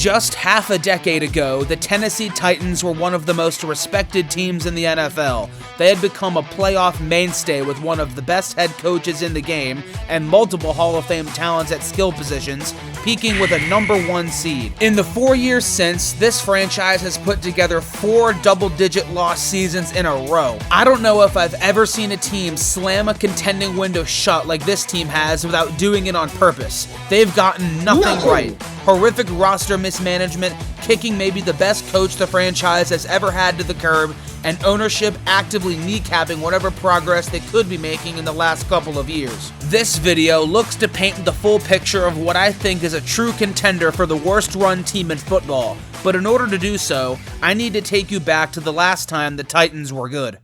Just half a decade ago, the Tennessee Titans were one of the most respected teams in the NFL. They had become a playoff mainstay with one of the best head coaches in the game and multiple Hall of Fame talents at skill positions, peaking with a #1 seed. In the 4 years since, this franchise has put together 4 double-digit loss seasons in a row. I don't know if I've ever seen a team slam a contending window shut like this team has without doing it on purpose. They've gotten nothing right. Horrific roster mismanagement, kicking maybe the best coach the franchise has ever had to the curb, and ownership actively kneecapping whatever progress they could be making in the last couple of years. This video looks to paint the full picture of what I think is a true contender for the worst run team in football, but in order to do so, I need to take you back to the last time the Titans were good.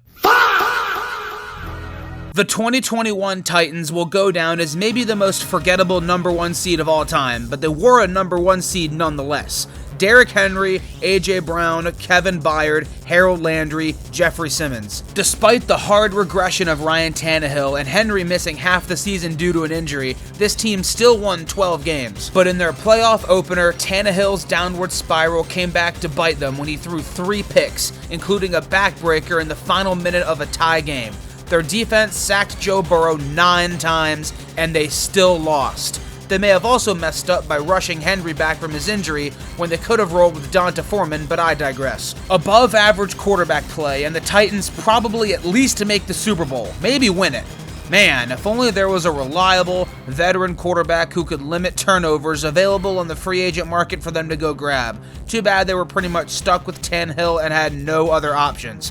The 2021 Titans will go down as maybe the most forgettable #1 seed of all time, but they were a #1 seed nonetheless. Derrick Henry, A.J. Brown, Kevin Byard, Harold Landry, Jeffrey Simmons. Despite the hard regression of Ryan Tannehill and Henry missing half the season due to an injury, this team still won 12 games. But in their playoff opener, Tannehill's downward spiral came back to bite them when he threw 3 picks, including a backbreaker in the final minute of a tie game. Their defense sacked Joe Burrow 9 times, and they still lost. They may have also messed up by rushing Henry back from his injury when they could have rolled with Donta Foreman, but I digress. Above average quarterback play, and the Titans probably at least to make the Super Bowl, maybe win it. Man, if only there was a reliable, veteran quarterback who could limit turnovers available on the free agent market for them to go grab. Too bad they were pretty much stuck with Tannehill and had no other options.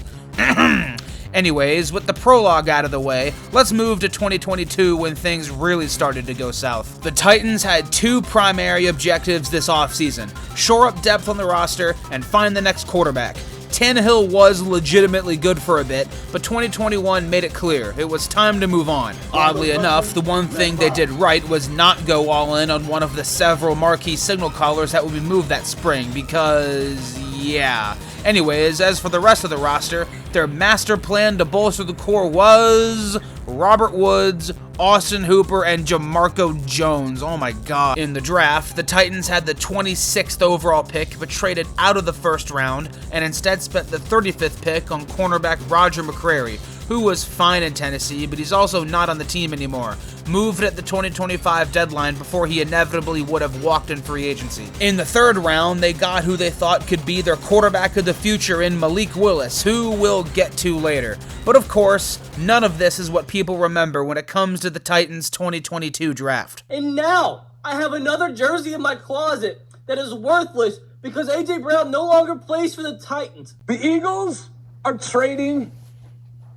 Anyways, with the prologue out of the way, let's move to 2022 when things really started to go south. The Titans had 2 primary objectives this offseason: shore up depth on the roster and find the next quarterback. Tannehill was legitimately good for a bit, but 2021 made it clear it was time to move on. Oddly enough, the one thing they did right was not go all in on one of the several marquee signal callers that would be moved that spring, because yeah. Anyways, as for the rest of the roster, their master plan to bolster the core was Robert Woods, Austin Hooper, and Jamarco Jones. Oh my god. In the draft, the Titans had the 26th overall pick, but traded out of the first round, and instead spent the 35th pick on cornerback Roger McCreary, who was fine in Tennessee, but he's also not on the team anymore. Moved at the 2025 deadline before he inevitably would have walked in free agency. In the third round, they got who they thought could be their quarterback of the future in Malik Willis, who we'll get to later. But of course, none of this is what people remember when it comes to the Titans' 2022 draft. And now, I have another jersey in my closet that is worthless because A.J. Brown no longer plays for the Titans. The Eagles are trading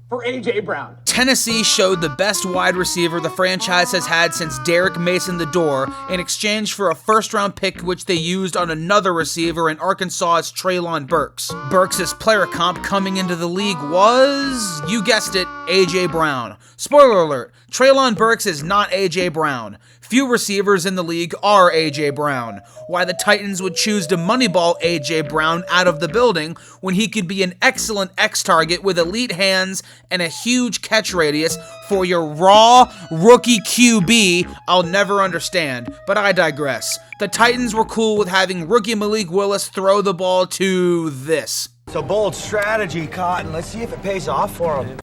for A.J. Brown. Tennessee showed the best wide receiver the franchise has had since Derrick Mason the Door in exchange for a first-round pick which they used on another receiver in Arkansas's Treylon Burks. Burks' player comp coming into the league was, you guessed it, A.J. Brown. Spoiler alert, Treylon Burks is not A.J. Brown. Few receivers in the league are A.J. Brown. Why the Titans would choose to moneyball A.J. Brown out of the building when he could be an excellent X-target with elite hands and a huge catch radius for your raw rookie QB, I'll never understand, but I digress. The Titans were cool with having rookie Malik Willis throw the ball to this. It's a bold strategy, Cotton. Let's see if it pays off for him.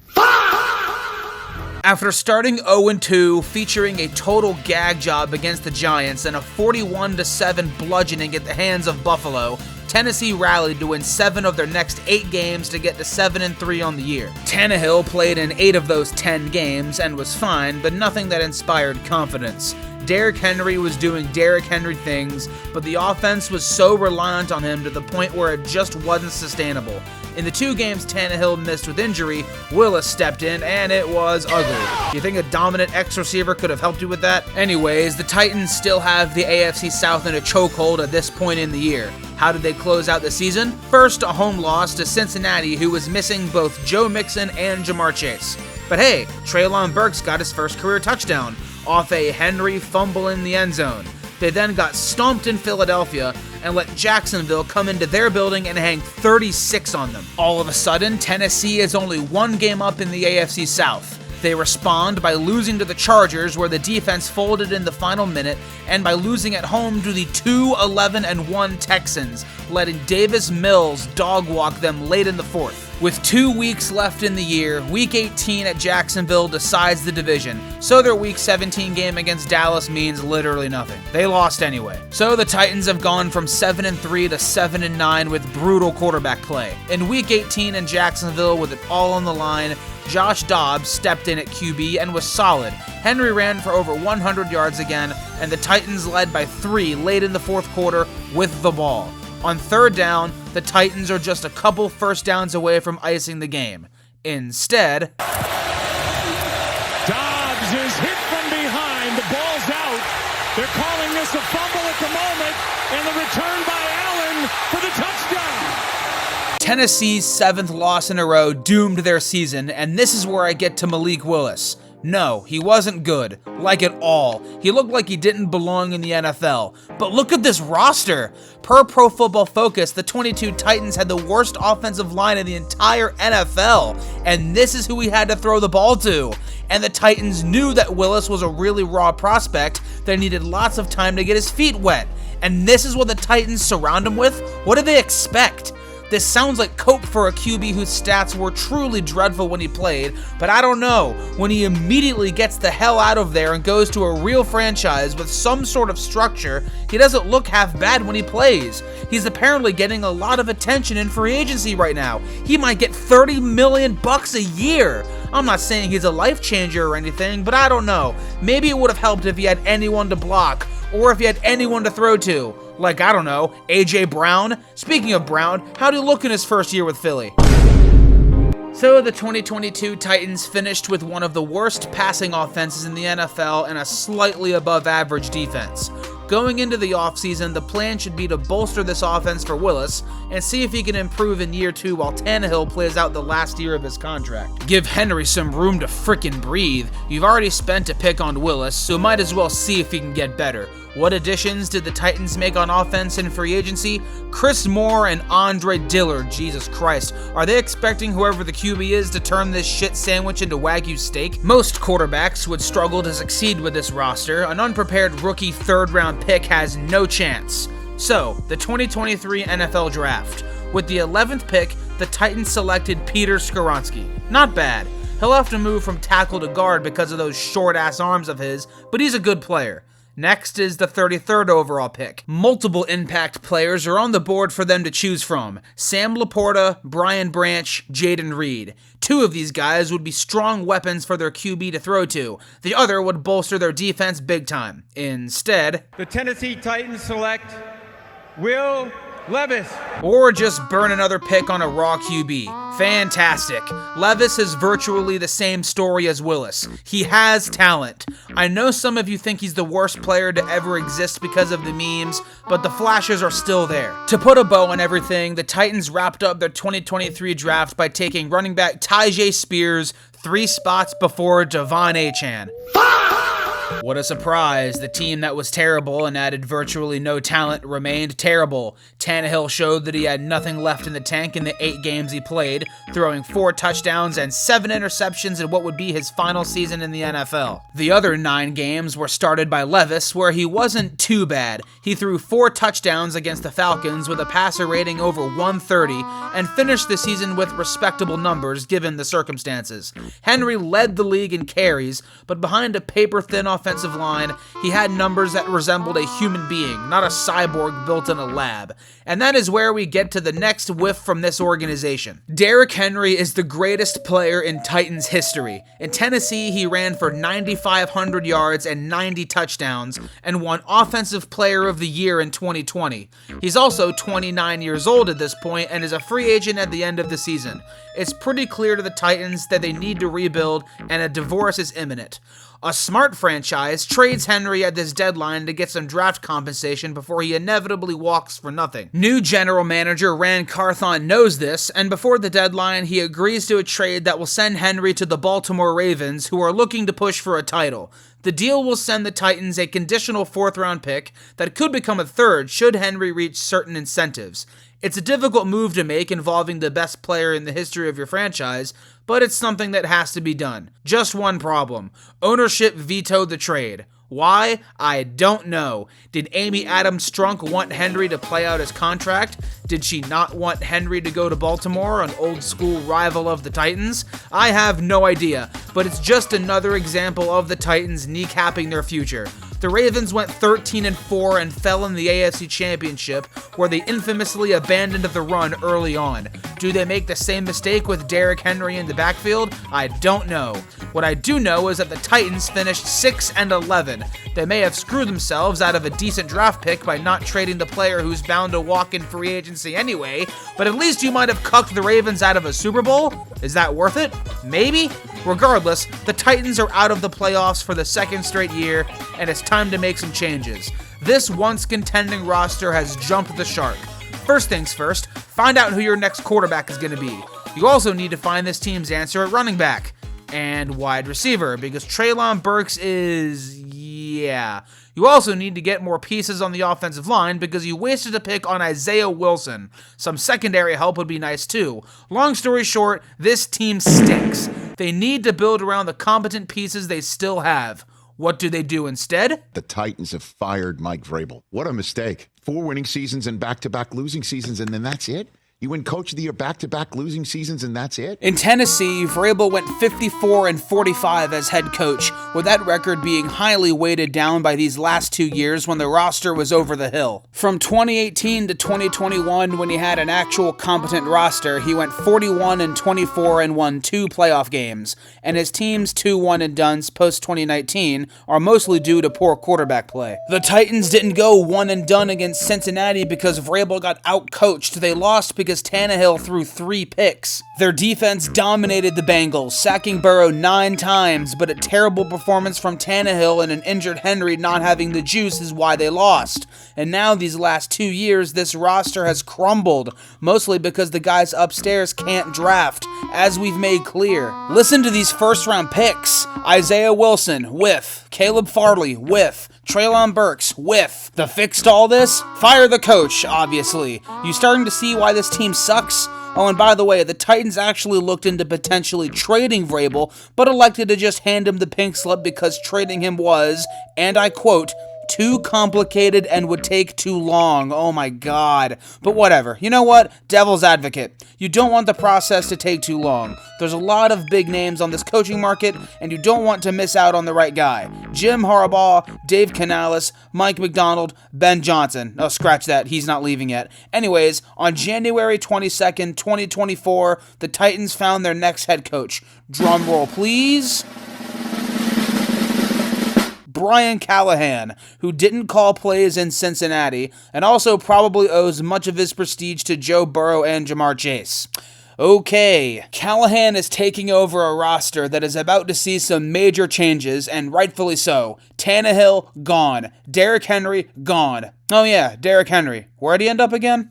After starting 0-2, featuring a total gag job against the Giants and a 41-7 bludgeoning at the hands of Buffalo, Tennessee rallied to win 7 of their next 8 games to get to 7-3 on the year. Tannehill played in 8 of those 10 games and was fine, but nothing that inspired confidence. Derrick Henry was doing Derrick Henry things, but the offense was so reliant on him to the point where it just wasn't sustainable. In the 2 games Tannehill missed with injury, Willis stepped in, and it was ugly. Do you think a dominant X-receiver could have helped you with that? Anyways, the Titans still have the AFC South in a chokehold at this point in the year. How did they close out the season? First, a home loss to Cincinnati, who was missing both Joe Mixon and Jamar Chase. But hey, Treylon Burks got his first career touchdown off a Henry fumble in the end zone. They then got stomped in Philadelphia and let Jacksonville come into their building and hang 36 on them. All of a sudden, Tennessee is only 1 game up in the AFC South. They respond by losing to the Chargers, where the defense folded in the final minute, and by losing at home to the 2-11-1 Texans, letting Davis Mills dog-walk them late in the fourth. With 2 weeks left in the year, Week 18 at Jacksonville decides the division, so their Week 17 game against Dallas means literally nothing. They lost anyway. So the Titans have gone from 7-3 to 7-9 with brutal quarterback play. In Week 18 in Jacksonville, with it all on the line, Josh Dobbs stepped in at QB and was solid. Henry ran for over 100 yards again, and the Titans led by 3 late in the fourth quarter with the ball. On third down, the Titans are just a couple first downs away from icing the game. Instead, Dobbs is hit from behind. The ball's out. They're calling this a fumble at the moment, and the return by Allen for the touchdown. Tennessee's 7th loss in a row doomed their season, and this is where I get to Malik Willis. No, he wasn't good, like at all. He looked like he didn't belong in the NFL. But look at this roster. Per Pro Football Focus, the 22 Titans had the worst offensive line in the entire NFL, and this is who he had to throw the ball to. And the Titans knew that Willis was a really raw prospect that needed lots of time to get his feet wet. And this is what the Titans surround him with? What do they expect? This sounds like cope for a QB whose stats were truly dreadful when he played, but I don't know. When he immediately gets the hell out of there and goes to a real franchise with some sort of structure, he doesn't look half bad when he plays. He's apparently getting a lot of attention in free agency right now. He might get $30 million a year. I'm not saying he's a life changer or anything, but I don't know. Maybe it would have helped if he had anyone to block, or if he had anyone to throw to. Like, I don't know, A.J. Brown? Speaking of Brown, how'd he look in his first year with Philly? So the 2022 Titans finished with one of the worst passing offenses in the NFL and a slightly above average defense. Going into the offseason, the plan should be to bolster this offense for Willis and see if he can improve in year 2 while Tannehill plays out the last year of his contract. Give Henry some room to frickin' breathe. You've already spent a pick on Willis, so might as well see if he can get better. What additions did the Titans make on offense in free agency? Chris Moore and Andre Dillard, Jesus Christ. Are they expecting whoever the QB is to turn this shit sandwich into Wagyu steak? Most quarterbacks would struggle to succeed with this roster. An unprepared rookie third-round pick has no chance. So, the 2023 NFL Draft. With the 11th pick, the Titans selected Peter Skoronski. Not bad. He'll have to move from tackle to guard because of those short-ass arms of his, but he's a good player. Next is the 33rd overall pick. Multiple impact players are on the board for them to choose from. Sam Laporta, Brian Branch, Jaden Reed. 2 of these guys would be strong weapons for their QB to throw to. The other would bolster their defense big time. Instead, the Tennessee Titans select Will Levis. Or just burn another pick on a raw QB. Fantastic. Levis is virtually the same story as Willis. He has talent. I know some of you think he's the worst player to ever exist because of the memes, but the flashes are still there. To put a bow on everything, the Titans wrapped up their 2023 draft by taking running back Tyjae Spears 3 spots before Devon Achane. What a surprise. The team that was terrible and added virtually no talent remained terrible. Tannehill showed that he had nothing left in the tank in the 8 games he played, throwing 4 touchdowns and 7 interceptions in what would be his final season in the NFL. The other 9 games were started by Levis, where he wasn't too bad. He threw 4 touchdowns against the Falcons with a passer rating over 130 and finished the season with respectable numbers given the circumstances. Henry led the league in carries, but behind a paper-thin offensive line, he had numbers that resembled a human being, not a cyborg built in a lab. And that is where we get to the next whiff from this organization. Derrick Henry is the greatest player in Titans history. In Tennessee, he ran for 9,500 yards and 90 touchdowns and won Offensive Player of the Year in 2020. He's also 29 years old at this point and is a free agent at the end of the season. It's pretty clear to the Titans that they need to rebuild and a divorce is imminent. A smart franchise trades Henry at this deadline to get some draft compensation before he inevitably walks for nothing. New general manager Ran Carthon knows this, and before the deadline, he agrees to a trade that will send Henry to the Baltimore Ravens, who are looking to push for a title. The deal will send the Titans a conditional 4th-round pick that could become a 3rd should Henry reach certain incentives. It's a difficult move to make involving the best player in the history of your franchise, but it's something that has to be done. Just one problem. Ownership vetoed the trade. Why? I don't know. Did Amy Adams Strunk want Henry to play out his contract? Did she not want Henry to go to Baltimore, an old school rival of the Titans? I have no idea, but it's just another example of the Titans kneecapping their future. The Ravens went 13-4 and fell in the AFC Championship, where they infamously abandoned the run early on. Do they make the same mistake with Derrick Henry in the backfield? I don't know. What I do know is that the Titans finished 6-11. They may have screwed themselves out of a decent draft pick by not trading the player who's bound to walk in free agency anyway, but at least you might have cucked the Ravens out of a Super Bowl? Is that worth it? Maybe? Regardless, the Titans are out of the playoffs for the second straight year, and it's time to make some changes. This once contending roster has jumped the shark. First things first, find out who your next quarterback is going to be. You also need to find this team's answer at running back and wide receiver, because Treylon Burks is... yeah. You also need to get more pieces on the offensive line because you wasted a pick on Isaiah Wilson. Some secondary help would be nice too. Long story short, this team stinks. They need to build around the competent pieces they still have. What do they do instead? The Titans have fired Mike Vrabel. What a mistake. 4 winning seasons and back-to-back losing seasons, and then that's it? You win Coach of the Year back-to-back losing seasons, and that's it? In Tennessee, Vrabel went 54-45 as head coach, with that record being highly weighted down by these last 2 years when the roster was over the hill. From 2018 to 2021, when he had an actual competent roster, he went 41-24 and won 2 playoff games, and his team's 2 one-and-dones post-2019 are mostly due to poor quarterback play. The Titans didn't go one-and-done against Cincinnati because Vrabel got out-coached. They lost because Tannehill threw 3 picks. Their defense dominated the Bengals, sacking Burrow 9 times, but a terrible performance from Tannehill and an injured Henry not having the juice is why they lost. And now these last 2 years, this roster has crumbled, mostly because the guys upstairs can't draft, as we've made clear. Listen to these first-round picks. Isaiah Wilson, whiff. Caleb Farley, whiff. Treylon Burks, whiff. The fix to all this? Fire the coach, obviously. You starting to see why this team sucks? Oh, and by the way, the Titans actually looked into potentially trading Vrabel, but elected to just hand him the pink slip because trading him was, and I quote, too complicated and would take too long. Oh my god. But whatever. You know what? Devil's advocate. You don't want the process to take too long. There's a lot of big names on this coaching market, and you don't want to miss out on the right guy. Jim Harbaugh, Dave Canales, Mike McDonald, Ben Johnson. Oh, scratch that. He's not leaving yet. Anyways, on January 22nd, 2024, the Titans found their next head coach. Drum roll, please. Brian Callahan, who didn't call plays in Cincinnati, and also probably owes much of his prestige to Joe Burrow and Jamar Chase. Okay, Callahan is taking over a roster that is about to see some major changes, and rightfully so. Tannehill, gone. Derrick Henry, gone. Oh yeah, Derrick Henry. Where'd he end up again?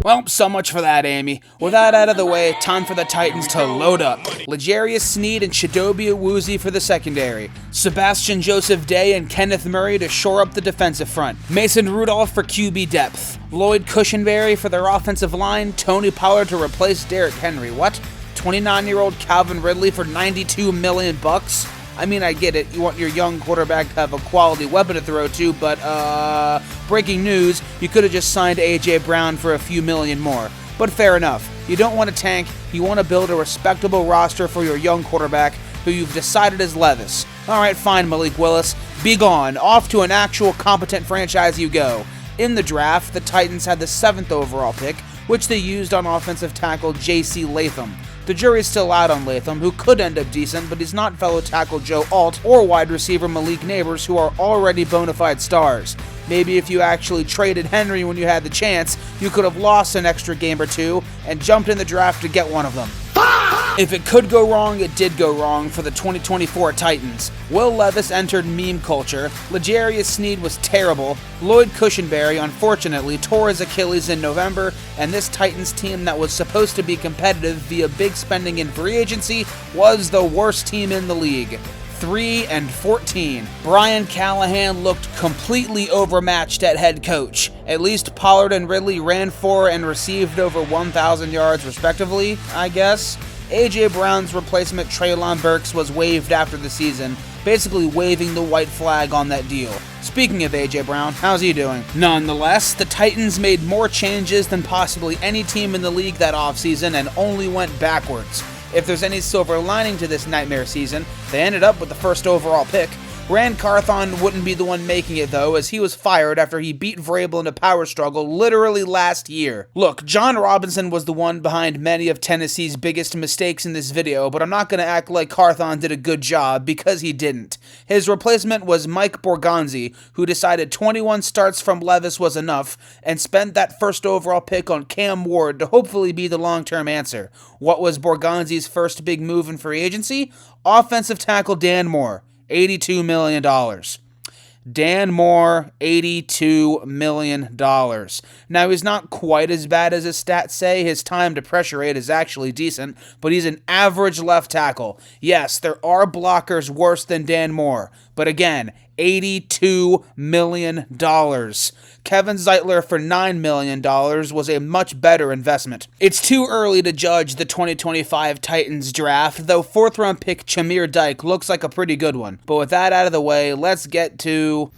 Well, so much for that, Amy. With that out of the way, time for the Titans to load up. L'Jarius Sneed and Chidobe Awuzie for the secondary. Sebastian Joseph Day and Kenneth Murray to shore up the defensive front. Mason Rudolph for QB depth. Lloyd Cushenberry for their offensive line. Tony Pollard to replace Derrick Henry. What? 29-year-old Calvin Ridley for $92 million? I mean, I get it. You want your young quarterback to have a quality weapon to throw to, but, breaking news, you could have just signed A.J. Brown for a few million more. But fair enough. You don't want to tank. You want to build a respectable roster for your young quarterback, who you've decided is Levis. Alright, fine, Malik Willis. Be gone. Off to an actual competent franchise you go. In the draft, the Titans had the 7th overall pick, which they used on offensive tackle J.C. Latham. The jury's still out on Latham, who could end up decent, but he's not fellow tackle Joe Alt or wide receiver Malik Neighbors, who are already bona fide stars. Maybe if you actually traded Henry when you had the chance, you could have lost an extra game or two and jumped in the draft to get one of them. If it could go wrong, it did go wrong for the 2024 Titans. Will Levis entered meme culture, L'Jarius Sneed was terrible, Lloyd Cushenberry unfortunately tore his Achilles in November, and this Titans team that was supposed to be competitive via big spending in free agency was the worst team in the league. 3-14. Brian Callahan looked completely overmatched at head coach. At least Pollard and Ridley ran for and received over 1,000 yards respectively, I guess. A.J. Brown's replacement Treylon Burks was waived after the season, basically waving the white flag on that deal. Speaking of A.J. Brown, how's he doing? Nonetheless, the Titans made more changes than possibly any team in the league that offseason and only went backwards. If there's any silver lining to this nightmare season, they ended up with the first overall pick. Rand Carthon wouldn't be the one making it though, as he was fired after he beat Vrabel in a power struggle literally last year. Look, John Robinson was the one behind many of Tennessee's biggest mistakes in this video, but I'm not going to act like Carthon did a good job, because he didn't. His replacement was Mike Borgonzi, who decided 21 starts from Levis was enough, and spent that first overall pick on Cam Ward to hopefully be the long-term answer. What was Borgonzi's first big move in free agency? Offensive tackle Dan Moore. $82 million. Dan Moore, $82 million. Now, he's not quite as bad as his stats say. His time to pressure rate is actually decent, but he's an average left tackle. Yes, there are blockers worse than Dan Moore, but again, $82 million. Kevin Zeitler for $9 million was a much better investment. It's too early to judge the 2025 Titans draft, though 4th-round pick Chamir Dyke looks like a pretty good one. But with that out of the way, let's get to...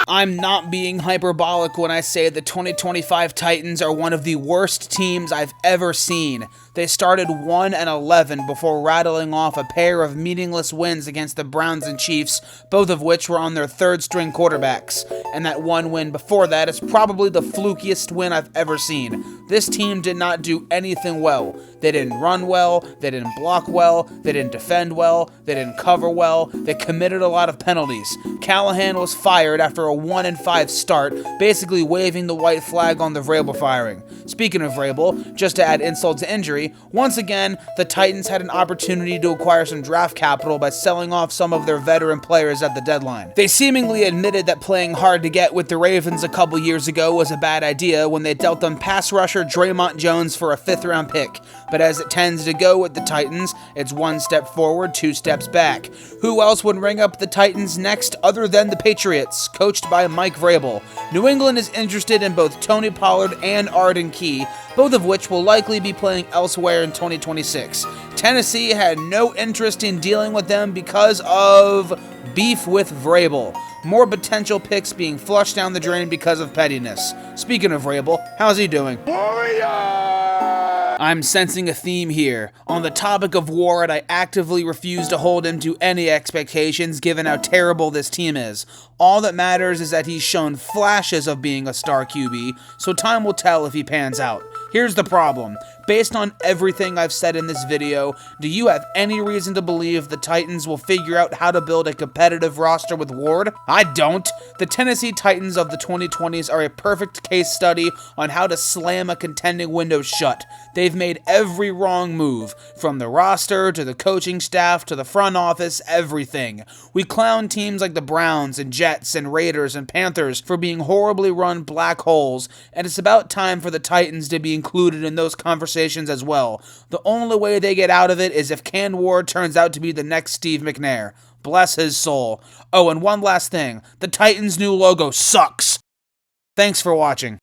I'm not being hyperbolic when I say the 2025 Titans are one of the worst teams I've ever seen. They started 1-11 before rattling off a pair of meaningless wins against the Browns and Chiefs, both of which were on their third-string quarterbacks. And that one win before that is probably the flukiest win I've ever seen. This team did not do anything well. They didn't run well, they didn't block well, they didn't defend well, they didn't cover well, they committed a lot of penalties. Callahan was fired after a 1-5 start, basically waving the white flag on the Vrabel firing. Speaking of Vrabel, just to add insult to injury, once again, the Titans had an opportunity to acquire some draft capital by selling off some of their veteran players at the deadline. They seemingly admitted that playing hard to get with the Ravens a couple years ago was a bad idea when they dealt them pass rusher Draymond Jones for a 5th-round pick. But as it tends to go with the Titans, it's 1 step forward, 2 steps back. Who else would ring up the Titans next other than the Patriots, coached by Mike Vrabel? New England is interested in both Tony Pollard and Arden Key, both of which will likely be playing elsewhere in 2026. Tennessee had no interest in dealing with them because of beef with Vrabel. More potential picks being flushed down the drain because of pettiness. Speaking of Vrabel, how's he doing? I'm sensing a theme here. On the topic of Ward, I actively refuse to hold him to any expectations given how terrible this team is. All that matters is that he's shown flashes of being a star QB, so time will tell if he pans out. Here's the problem. Based on everything I've said in this video, do you have any reason to believe the Titans will figure out how to build a competitive roster with Ward? I don't. The Tennessee Titans of the 2020s are a perfect case study on how to slam a contending window shut. They've made every wrong move, from the roster to the coaching staff to the front office, everything. We clown teams like the Browns and Jets and Raiders and Panthers for being horribly run black holes, and it's about time for the Titans to be included in those conversations as well. The only way they get out of it is if Ken Ward turns out to be the next Steve McNair. Bless his soul. Oh, and one last thing. The Titans' new logo sucks. Thanks for watching.